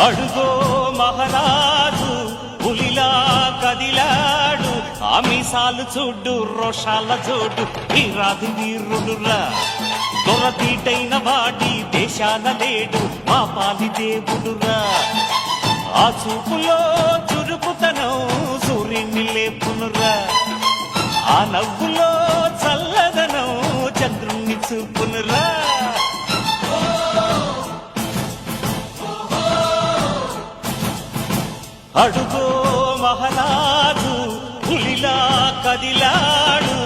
అడుగో మహారాజు పులిలా కదిలాడు, ఆమిసాలు చూడు రోషాల జోడు వీరాది వీరుడురా. దొరతీటైన వాడి దేశాల లేడు మా పాలి దేవుడురా. ఆ చూపులో చురుకుతనం సూర్యుని లేపునురా. ఆ నవ్వులో చల్లదనం చంద్రుణ్ణి చూపునురా. అడుగో మహారాజు పులిలా కదిలాడు.